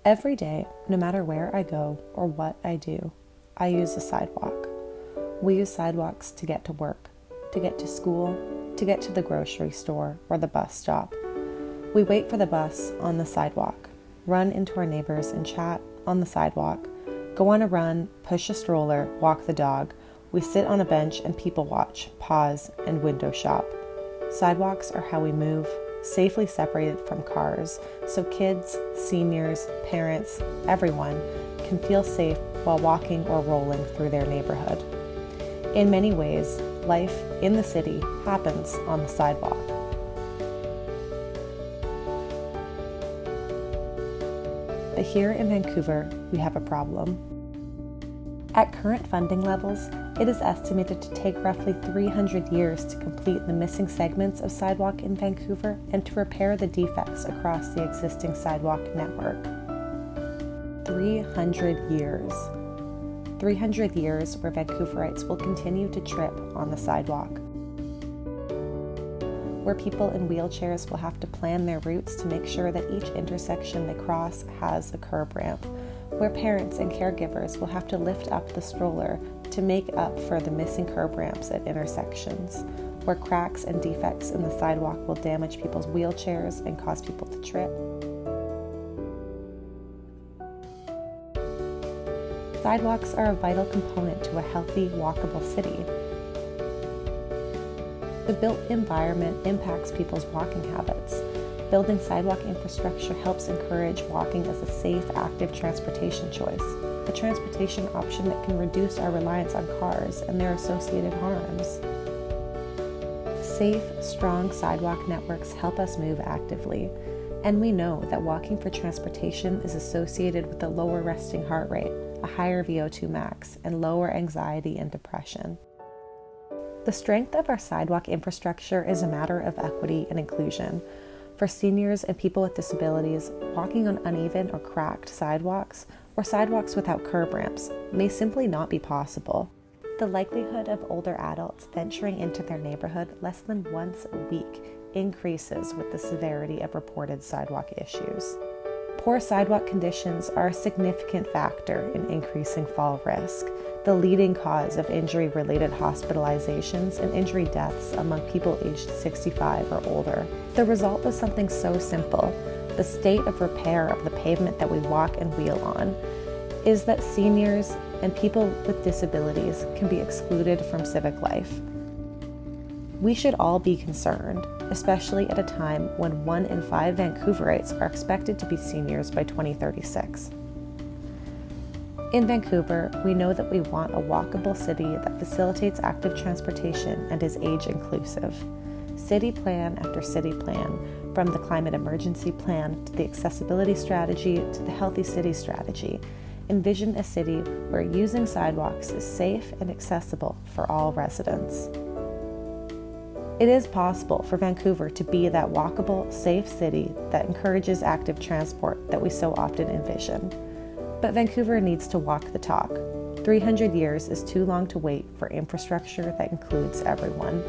Every day, no matter where I go or what I do, I use a sidewalk. We use sidewalks to get to work, to get to school, to get to the grocery store or the bus stop. We wait for the bus on the sidewalk, run into our neighbors and chat on the sidewalk, go on a run, push a stroller, walk the dog. We sit on a bench and people watch, pause, and window shop. Sidewalks are how we move, safely separated from cars, so kids, seniors, parents, everyone can feel safe while walking or rolling through their neighborhood. In many ways, life in the city happens on the sidewalk. But here in Vancouver, we have a problem. At current funding levels, it is estimated to take roughly 300 years to complete the missing segments of sidewalk in Vancouver and to repair the defects across the existing sidewalk network. 300 years. 300 years where Vancouverites will continue to trip on the sidewalk. Where people in wheelchairs will have to plan their routes to make sure that each intersection they cross has a curb ramp. Where parents and caregivers will have to lift up the stroller to make up for the missing curb ramps at intersections, where cracks and defects in the sidewalk will damage people's wheelchairs and cause people to trip. Sidewalks are a vital component to a healthy, walkable city. The built environment impacts people's walking habits. Building sidewalk infrastructure helps encourage walking as a safe, active transportation choice, a transportation option that can reduce our reliance on cars and their associated harms. Safe, strong sidewalk networks help us move actively, and we know that walking for transportation is associated with a lower resting heart rate, a higher VO2 max, and lower anxiety and depression. The strength of our sidewalk infrastructure is a matter of equity and inclusion. For seniors and people with disabilities, walking on uneven or cracked sidewalks or sidewalks without curb ramps may simply not be possible. The likelihood of older adults venturing into their neighborhood less than once a week increases with the severity of reported sidewalk issues. Poor sidewalk conditions are a significant factor in increasing fall risk, the leading cause of injury-related hospitalizations and injury deaths among people aged 65 or older. The result was something so simple. The state of repair of the pavement that we walk and wheel on is that seniors and people with disabilities can be excluded from civic life. We should all be concerned, especially at a time when 1 in 5 Vancouverites are expected to be seniors by 2036. In Vancouver, we know that we want a walkable city that facilitates active transportation and is age inclusive. City plan after city plan, from the climate emergency plan to the accessibility strategy to the healthy city strategy, envision a city where using sidewalks is safe and accessible for all residents. It is possible for Vancouver to be that walkable, safe city that encourages active transport that we so often envision. But Vancouver needs to walk the talk. 300 years is too long to wait for infrastructure that includes everyone.